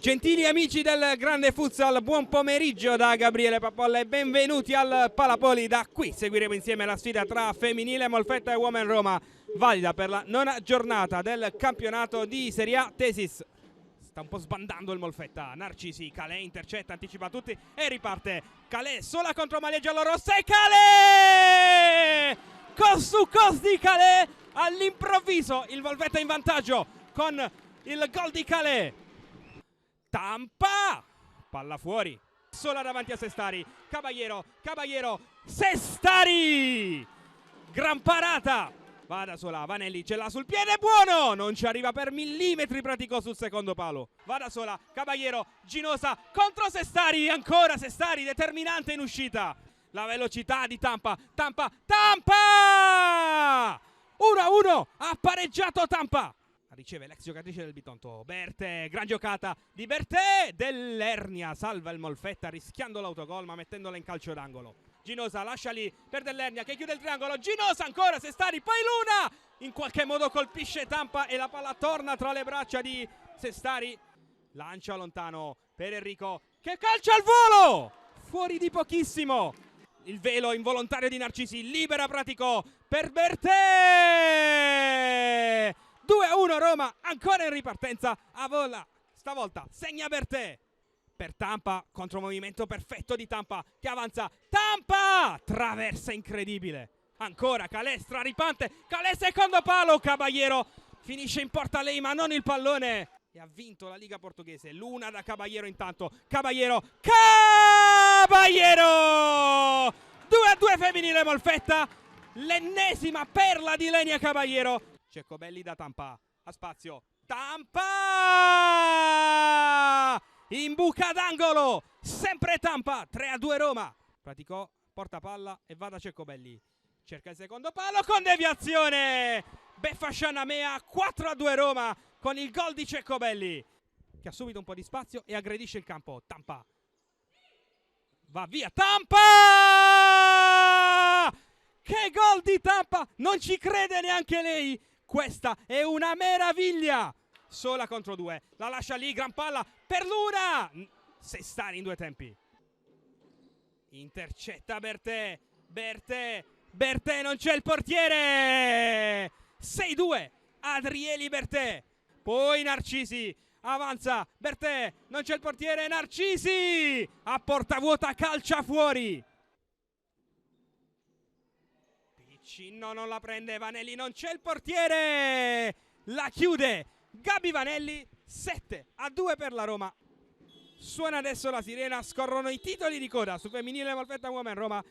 Gentili amici del grande futsal, buon pomeriggio da Gabriele Papolla e benvenuti al Palapoli. Da qui seguiremo insieme la sfida tra femminile Molfetta e Women Roma, valida per la nona giornata del campionato di Serie A Tesis. Sta un po' sbandando il Molfetta, Narcisi, Calè intercetta, anticipa tutti e riparte. Calè sola contro maglia giallorossa e Calè! Cos su cos di Calè, all'improvviso il Molfetta in vantaggio con il gol di Calè. Tampa, palla fuori, sola davanti a Sestari, Caballero, Sestari, gran parata, va da sola, Vanelli ce l'ha sul piede, buono, non ci arriva per millimetri, praticò sul secondo palo, va da sola, Caballero, Ginosa contro Sestari, ancora Sestari, determinante in uscita, la velocità di Tampa, 1-1, ha pareggiato Tampa. Riceve l'ex giocatrice del Bitonto, Bertè, gran giocata di Bertè, Dell'Ernia salva il Molfetta rischiando l'autogol ma mettendola in calcio d'angolo. Ginosa lascia lì per Dell'Ernia che chiude il triangolo, Ginosa ancora, Sestari, poi Luna, in qualche modo colpisce Tampa e la palla torna tra le braccia di Sestari, lancia lontano per Enrico che calcia al volo, fuori di pochissimo, il velo involontario di Narcisi, libera Praticò per Bertè. 2-1 Roma, ancora in ripartenza, a vola, stavolta segna Bertè. Per Tampa, contromovimento perfetto di Tampa, che avanza, Tampa! Traversa incredibile. Ancora Calè, straripante, Calè secondo palo, Caballero finisce in porta lei ma non il pallone. E ha vinto la Liga Portoghese, Luna da Caballero intanto, Caballero! 2-2 femminile Molfetta, l'ennesima perla di Lenia Caballero. Ceccobelli da Tampa, a spazio, Tampa! In buca d'angolo, sempre Tampa, 3-2 Roma. Praticò, porta palla e va da Ceccobelli. Cerca il secondo palo con deviazione. Beffa Scianamea, 4-2 Roma con il gol di Ceccobelli, che ha subito un po' di spazio e aggredisce il campo. Tampa. Va via, Tampa! Che gol di Tampa! Non ci crede neanche lei. Questa è una meraviglia! Sola contro due, la lascia lì, gran palla per Luna! Sestari in due tempi. Intercetta Bertè, non c'è il portiere! 6-2, Adrieli Bertè. Poi Narcisi, avanza, Bertè, non c'è il portiere, Narcisi! A porta vuota calcia fuori. No, non la prende Vanelli, non c'è il portiere, la chiude Gabi Vanelli, 7-2 per la Roma. Suona adesso la sirena, scorrono i titoli di coda su femminile Molfetta Women Roma